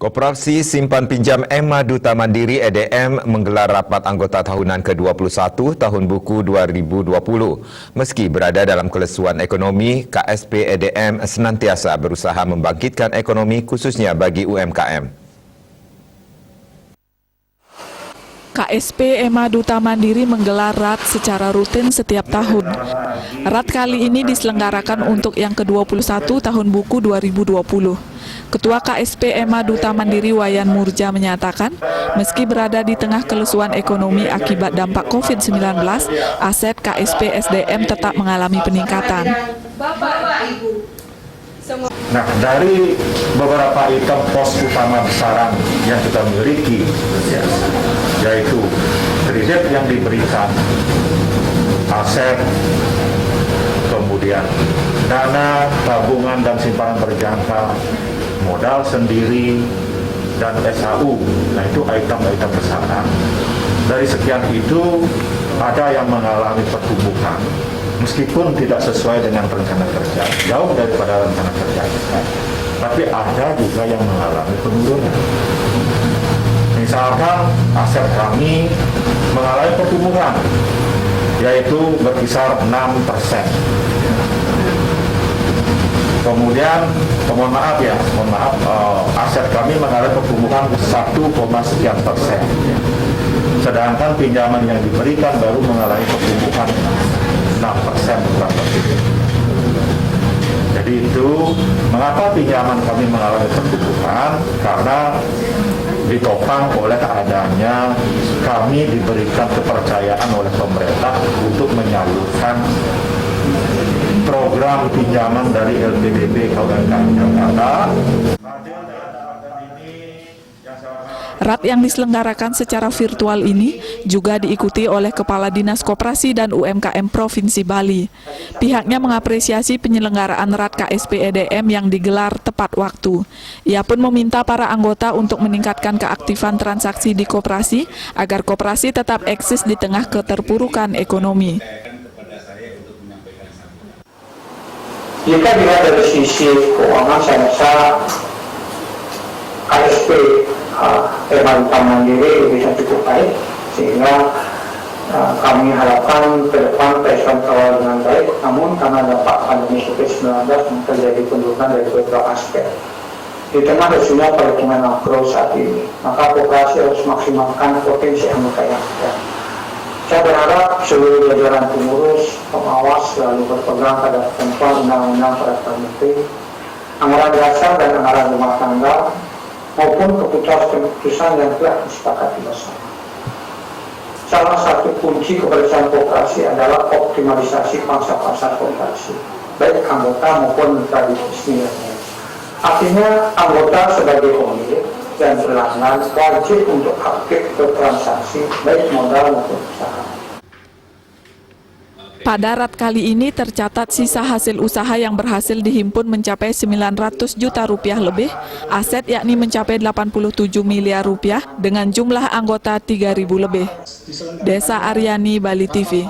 Koperasi Simpan Pinjam Ema Duta Mandiri EDM menggelar rapat anggota tahunan ke-21 tahun buku 2020. Meski berada dalam kelesuan ekonomi, KSP EDM senantiasa berusaha membangkitkan ekonomi khususnya bagi UMKM. KSP Ema Duta Mandiri menggelar RAT secara rutin setiap tahun. RAT kali ini diselenggarakan untuk yang ke-21 tahun buku 2020. Ketua KSP Ema Duta Mandiri Wayan Murja menyatakan, meski berada di tengah kelesuan ekonomi akibat dampak COVID-19, aset KSP SDM tetap mengalami peningkatan. Nah, dari beberapa item pos utama besaran yang kita miliki, yaitu kredit yang diberikan, aset, kemudian dana tabungan dan simpanan berjangka, modal sendiri, dan SHU. Nah, itu item-item besaran. Dari sekian itu, ada yang mengalami pertumbuhan, meskipun tidak sesuai dengan rencana kerja, jauh daripada rencana kerja kita. Tapi ada juga yang mengalami penurunan. Misalkan aset kami mengalami pertumbuhan, yaitu berkisar 6%. Kemudian, mohon maaf, aset kami mengalami pertumbuhan 1,sekian%. Sedangkan pinjaman yang diberikan baru mengalami pertumbuhan 6% kurang lebih. Jadi itu mengapa pinjaman kami mengalami pertumbuhan? Karena ditopang oleh adanya kami diberikan kepercayaan oleh pemerintah untuk menyalurkan program pinjaman dari LPDP Kabupaten Jakarta. RAT yang diselenggarakan secara virtual ini juga diikuti oleh Kepala Dinas Koperasi dan UMKM Provinsi Bali. Pihaknya mengapresiasi penyelenggaraan RAT KSP EDM yang digelar tepat waktu. Ia pun meminta para anggota untuk meningkatkan keaktifan transaksi di koperasi agar koperasi tetap eksis di tengah keterpurukan ekonomi. Jika dilihat dari sisi keuangan, saya rasa KSP Ema Duta Mandiri bisa cukup baik, sehingga kami harapkan ke depan PSBM kawal dengan baik. Namun karena dampak pandemi COVID-19 terjadi penurunan dari beberapa aspek. Di tengah lesunya perekonomian makro saat ini, maka koperasi harus maksimalkan potensi anggota yang ada. Saya berharap seluruh jajaran pengurus, pengawas selalu berpegang pada ketentuan undang-undang peraturan menteri, anggaran dasar dan anggaran rumah tangga, maupun keputusan yang telah disepakati bersama. Salah satu kunci keberhasilan koperasi adalah optimalisasi pangsa pasar koperasi, baik anggota maupun mitra bisnisnya. Artinya anggota sebagai pemilik dan pelanggan wajib untuk aktif bertransaksi baik modal maupun usaha. Pada RAT kali ini tercatat sisa hasil usaha yang berhasil dihimpun mencapai 900 juta rupiah lebih, aset yakni mencapai 87 miliar rupiah dengan jumlah anggota 3.000 lebih. Desa Aryani, Bali TV.